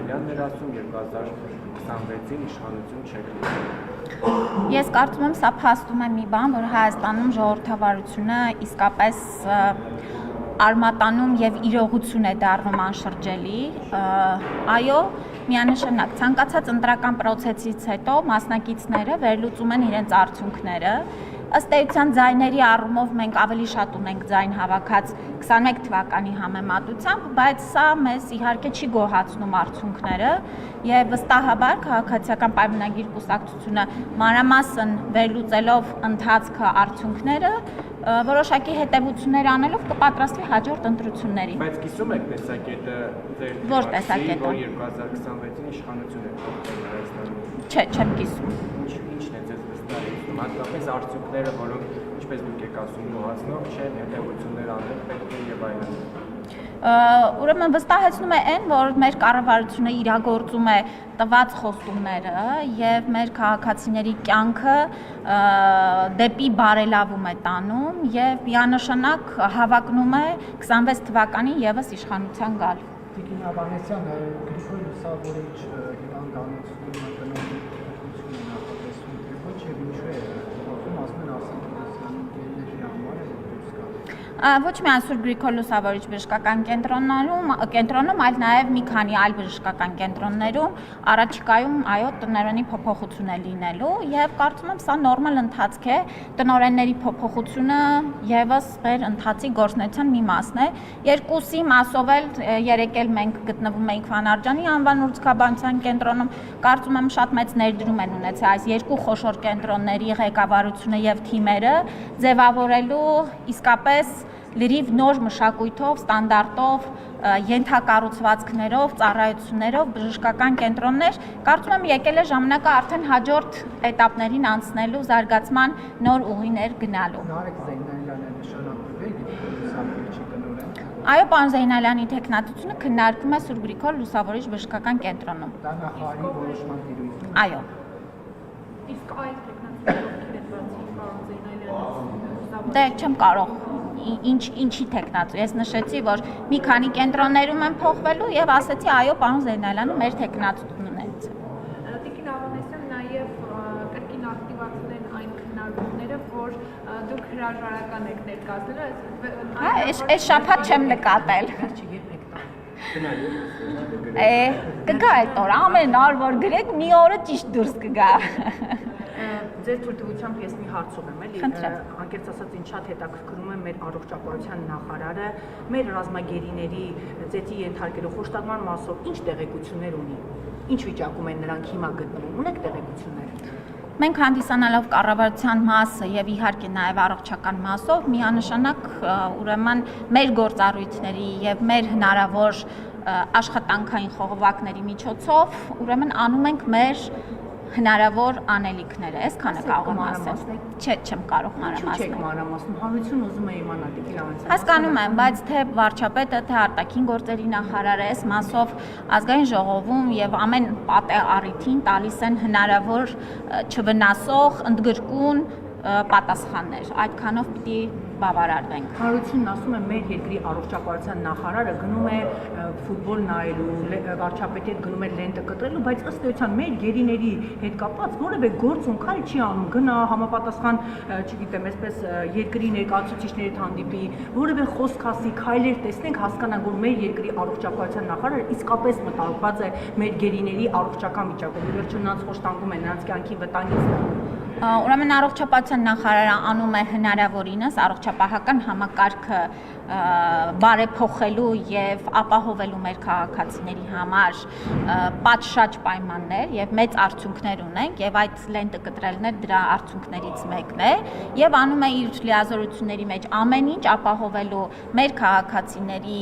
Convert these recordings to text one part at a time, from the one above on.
Զայնալյանն էր ասում 2026-ին իշխանություն չեք լինի։ Ես կարծում եմ, սա փաստում է մի բան, որ Հայաստանում ժողովրդավարությունը իսկապես արմատանում եւ իրողություն է դառնում անշրջելի։ Այո, միանշանակ ցանկացած ընտրական process-ից հետո մասնակիցները վերլուծում են իրենց արդյունքները։ Ըստ էության ձայների առումով մենք ավելի շատ ունենք ձայն հավաքած 21 թվականի համեմատությամբ, բայց սա մեզ իհարկե չի գոհացնում արդյունքները եւ վստահաբար քաղաքացիական պայմանագիր կուսակցությունը մանրամասն վերլուծելով ընթացքը արդյունքները որոշակի հետևություններ անելով կպատրաստվի հաջորդ ընտրություններին։ Բայց կիսում եք տեսակետը ձեր որ տեսակետը, որ 2026-ին իշխանություն է Հայաստանում։ Չէ, չեմ կիսում։ Ինչն է ձեզ վստահեցնում, հատկապես արդյունքները, որոնք ինչպես դուք եք ասում, գոհացնող չեն, հետևություններ անել պետք է եւ այլն։ Ուրեմն վստահեցնում է այն, որ մեր կառավարությունը իրագործում է տված խոստումները եւ մեր քաղաքացիների կյանքը դեպի բարելավում է տանում եւ միանշանակ հավակնում է 26 թվականին եւս իշխանության գալ։ Տիկին Ավանեսյան, Գրիգոր Լուսավորիչ հիվանդանոցում տնօրենությունը նախատեսվում թե ոչ եւ ինչու է ասում են Արսեն Ղուկասյանի գերների համար է դուրս գալու։ Ոչ միայն Սուրբ Գրիգոր Լուսավորիչ բժշկական կենտրոնում, այլ նաև մի քանի այլ բժշկական կենտրոններում առաջիկայում այո տնօրենի փոփոխություն է լինելու եւ կարծում եմ սա նորմալ ընթացք է, տնօրենների փոփոխությունը եւս մեր ընթացի գործունեության մի մասն է։ Երկուսի մասով էլ երեք էլ մենք գտնվում էինք Վանարջանի անվան ուրցքաբանության կենտրոնում, կարծում եմ շատ մեծ ներդրում են ունեցել այս երկու խոշոր կենտրոնների ղեկավարությունը եւ թիմերը ձևավորելու իսկապես լրիվ նոր մշակույթով, ստանդարտով, ենթակառուցվածքներով, ծառայություններով բժշկական կենտրոններ, կարծում եմ եկել է ժամանակը արդեն հաջորդ էտապներին անցնելու, զարգացման նոր ուղիներ գնալու։ Նարեկ Զեյնալյանը նշանակվել Լուսավորիչի տնօրեն։ Այո, պարոն Զեյնալյանի տեխնատությունը քննարկվում է Սուրբ Գրիգոր Լուսավորիչ բժշկական կենտրոնում։ Դա նախարարի որոշման տիրույթում։ Այո։ Իսկ այդ տեխնատիվը պարոն Զեյնալյանը Դե չեմ կարող ինչի տեխնատու։ Ես նշեցի, որ մի քանի կենտրոններում են փոխվելու եւ ասեցի, այո, պարոն Զեյնալյանը մեր տեխնատուն ունեցել։ Տիկին Ավանեսյան նաև կրկին ակտիվացնել են այն քննարկումները, որ դուք հրաժարական եք ներկայացնել։ Հա, այս շաբաթ չեմ նկատել։ Կգա այդ օրը, ամեն օր որ գրեք, մի օրը ճիշտ դուրս կգա։ Ձեր թույլտվությամբ ես մի հարց ունեմ, էլի, Խնդրեմ։ անկեղծ ասած ինձ շատ հետաքրքրում է մեր առողջապահության նախարարը, մեր ռազմագերիների ծեծի ենթարկելու խոշտանգման մասով ինչ տեղեկություններ ունի, ինչ վիճակում են նրանք հիմա գտնվում, ունեք տեղեկություններ։ Մենք հանդիսանալով կառավարության մասը եւ իհարկե նաեւ առողջական մասով միանշանակ ուրեմն մեր գործառույթների եւ մեր հնարավոր աշխատանքային խողովակների միջոցով ուրեմն անում ենք մեր հնարավոր անելիքները, այսքանը կարող եմ ասել։ Չէ, չեմ կարող մանրամասնել։ Չեք մանրամասնում, հանրությունը ուզում է իմանալ Տիկին Ավանեսյան։ Հասկանում եմ, բայց թե վարչապետը, թե արտաքին գործերի նախարարը այս մասով ազգային ժողովում եւ ամեն պատե առիթին տալիս են հնարավոր չվնասող, ընդգրկուն պատասխաններ։ Այդքանով պիտի բավարարվենք։ Հանրությունն ասում է մեր երկրի առողջապահության նախարարը գնում է ֆուտբոլ նայելու, վարչապետի հետ գնում է լենտը կտրելու, բայց ըստ էության մեր գերիների հետ կապված որևէ գործ քայլ չի անում, գնա համապատասխան, չգիտեմ, այսպես երկրի ներկայացուցիչների հետ հանդիպի, որևէ խոսք ասի, քայլեր տեսնենք, հասկանանք, որ մեր երկրի առողջապահության նախարարը իսկապես մտահոգված է մեր գերիների առողջական վիճակով, ի վերջո նրանց խոշտանգում է, նրանց կյանքի վտանգից։ Ուրեմն առողջապահության նախարարը անում է հնարավորինս առողջապահական համակարգը բարեփոխելու եւ ապահովելու մեր քաղաքացիների համար պատշաճ պայմաններ եւ մեծ արդյունքներ ունենք եւ այդ լենտը կտրելն է դրա արդյունքներից մեկն է եւ անում է իր լիազորությունների մեջ ամեն ինչ ապահովելու մեր քաղաքացիների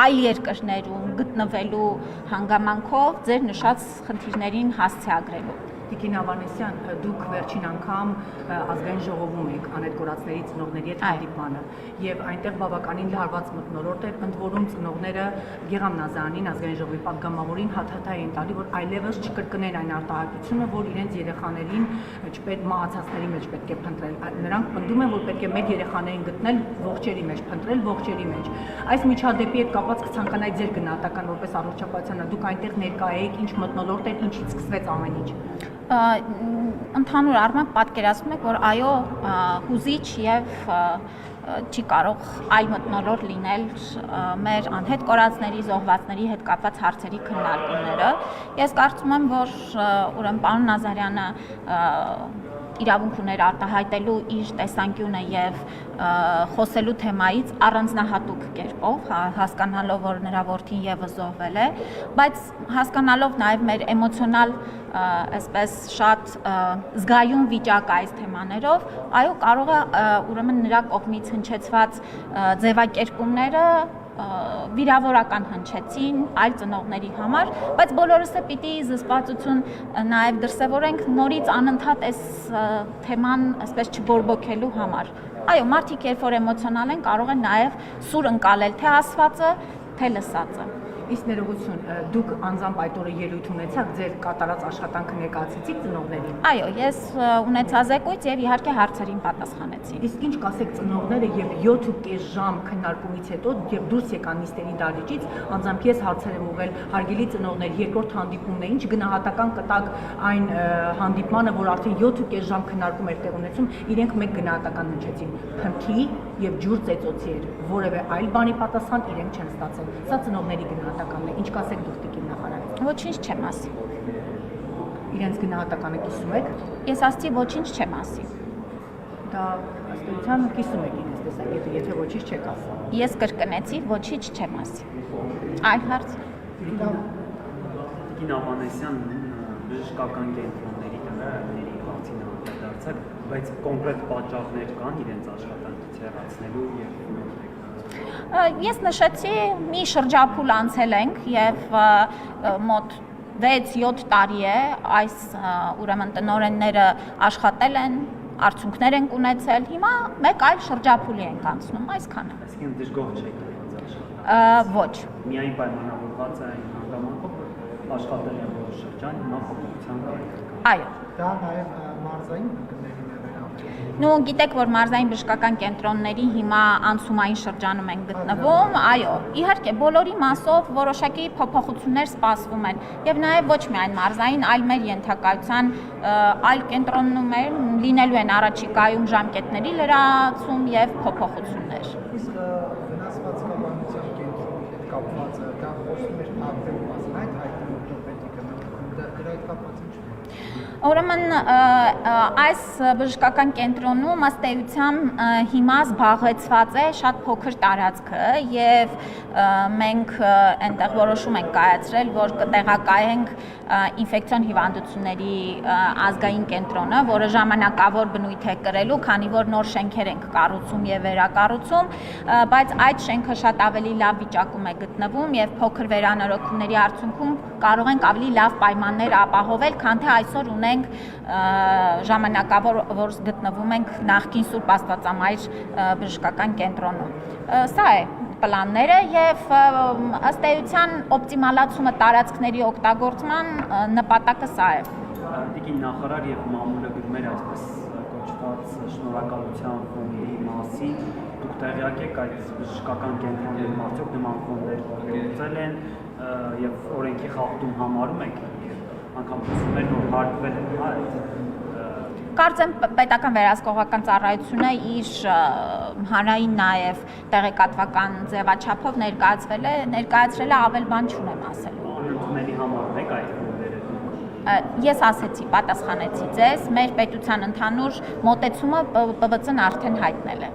այլ երկրներում գտնվելու հանգամանքով ձեր նշած խնդիրներին հասցեագրելու։ Տիկին Ավանեսյան, դուք վերջին անգամ ազգային ժողովում եք անհետ կորածների ծնողների հետ հանդիպմանը եւ այնտեղ բավականին լարված մթնոլորտ էր, ընդ որում ծնողները Գեգամ Նազարյանին ազգային ժողովի պատգամավորին հաթաթայ են տալի, որ այլևս չկրկնեն այն արտահայտությունը, որ իրենց երեխաներին չպետք մահացածների մեջ պետք է փնտրել։ Նրանք պնդում են, որ պետք է մեր երեխաներին գտնել ողջերի մեջ, փնտրել ողջերի մեջ։ Այս միջադեպի հետ կապված կցանկանայի ձեր գնահատական որպես առողջապահության, դուք այնտեղ ներկա եք, ինչ մթնոլորտ էր, ինչից սկսվեց ամեն ինչ։ Ընդհանուր առմամբ պատկերացնում եք, որ այո, հուզիչ եւ չի կարող այլ մթնոլորտ լինել մեր անհետ կորածների, զոհվածների հետ կապված հարցերի քննարկումները։ Ես կարծում եմ, որ ուրեմն պարոն Նազարյանը իրավունք ուներ արտահայտելու իր տեսանկյունը եւ խոսելու թեմայից առանձնահատուկ կերպով, հասկանալով, որ նրա որդին եւս զոհվել է, բայց հասկանալով նաեւ մեր էմոցիոնալ այսպես շատ զգայուն վիճակը այս թեմաներով, այո, կարող է ուրեմն նրա կողմից հնչեցված ձևակերպումները վիրավորական հնչեցին այլ ծնողների համար, բայց բոլորս է պիտի զսպվածություն նաև դրսևորենք նորից անընդհատ այս թեման այսպես չբորբոքելու համար։ Այո, մարդիկ երբ որ էմոցիոնալ են, կարող են նաև սուր ընկալել թե ասվածը, թե լսածը։ Իսկ ներողություն, դուք անձամբ այդ օրը ելույթ ունեցաք, ձեր կատարած աշխատանքը ներկայացրեցիք ծնողներին։ Այո, ես ունեցա զեկույց եւ իհարկե հարցերին պատասխանեցի։ Իսկ ինչ կասեք ծնողները եւ 7.5 ժամ քննարկումից հետո եւ դուրս եկան նիստերի դահլիճից, անձամբ ես հարցեր եմ ուղղել հարգելի ծնողներ, երկրորդ հանդիպումն է, ինչ գնահատական կտակ այն հանդիպմանը, որ արդեն 7.5 ժամ քննարկում էր տեղ ունեցում, իրենք մեկ գնահատական հնչեցին՝ փնթի եւ ջուր ծեծոցի էր, որևէ այլ բանի պատասխան իրենք չեն ստացել։ Սա ծնողների գնահատականն է։ Ինչ կասեք դուք տիկին նախարար։ Ոչինչ չեմ ասի։ Իրենց գնահատականը կիսում եք։ Ես ասացի ոչինչ չեմ ասի։ Դա ըստ էության կիսում եք իրենց տեսակետը, եթե ոչինչ չեք ասում։ Ես կրկնեցի, ոչինչ չեմ ասի։ Այլ հարց։ Տիկին Ավանեսյան, բժշկական կենտրոնների տնօրենների հարցին անդրադարձակ, բայց կոնկրետ պատճառներ կան իրենց աշխատանքից հեռացնելու եւ Ես նշեցի, մի շրջափուլ անցել ենք եւ մոտ 6-7 տարի է այս ուրեմն տնօրենները աշխատել են, արդյունքներ են ունեցել, հիմա մեկ այլ շրջափուլի ենք անցնում, այսքանը։ Այսինքն դժգոհ չեք իրենց աշխատանքից։ Ոչ։ Միայն պայմանավորված է այն հանգամանքով, որ աշխատել են որոշ շրջան, հիմա փոփոխության կարիք կա։ Այո։ Դա նաև մարզային ընկերներին է վերաբերում։ Նու գիտեք, որ մարզային բժշկական կենտրոնների հիմա անցումային շրջանում են գտնվում, այո, իհարկե բոլորի մասով որոշակի փոփոխություններ սպասվում են եւ նաեւ ոչ միայն մարզային, այլ մեր ենթակայության այլ կենտրոններ լինելու են առաջիկայում ժամկետների լրացում եւ փոփոխություններ։ Իսկ վնասված կապանության կենտրոնի հետ կապված դա խոսում էր ապրելու մասին, այդ հայտնի օրթոպեդիկը դրա հետ կապված ինչ։ Ուրեմն այս բժշկական կենտրոնում ըստ էության հիմա զբաղեցված է շատ փոքր տարածքը եւ մենք այնտեղ որոշում ենք կայացրել, որ կտեղակայենք ինֆեկցիոն հիվանդությունների ազգային կենտրոնը, որը ժամանակավոր բնույթ է կրելու, քանի որ նոր շենքեր ենք կառուցում եւ վերակառուցում, բայց այդ շենքը շատ ավելի լավ վիճակում է գտնվում եւ փոքր վերանորոգումների արդյունքում կարող ենք ավելի լավ պայմաններ ապահովել, քան թե այսօր ունենք ժամանակավոր, որ գտնվում ենք նախկին Սուրբ Աստվածամայր բժշկական կենտրոնում։ Սա է պլանները եւ ըստ էության օպտիմալացումը տարածքների օգտագործման նպատակը սա է։ Տիկին նախարար եւ մամուլը գրում էր այսպես կոչված շնորհակալության ֆոնդի մասին, դուք տեղյակ եք այդ բժշկական կենտրոնների արդյոք նման ֆոնդեր գործել են եւ օրենքի խախտում համարում եք անգամ խոսում են որ հարկվել են այդ Կարծեմ պետական վերահսկողական ծառայությունը իր հանրային նաև տեղեկատվական ձևաչափով ներկայացրել է ավել բան չունեմ ասելու։ Անընդունելի համարում եք այդ ֆոնդերը։ Ես ասեցի, պատասխանեցի ձեզ, մեր պետության ընդհանուր մոտեցումը ՊՎԾ-ն արդեն հայտնել է։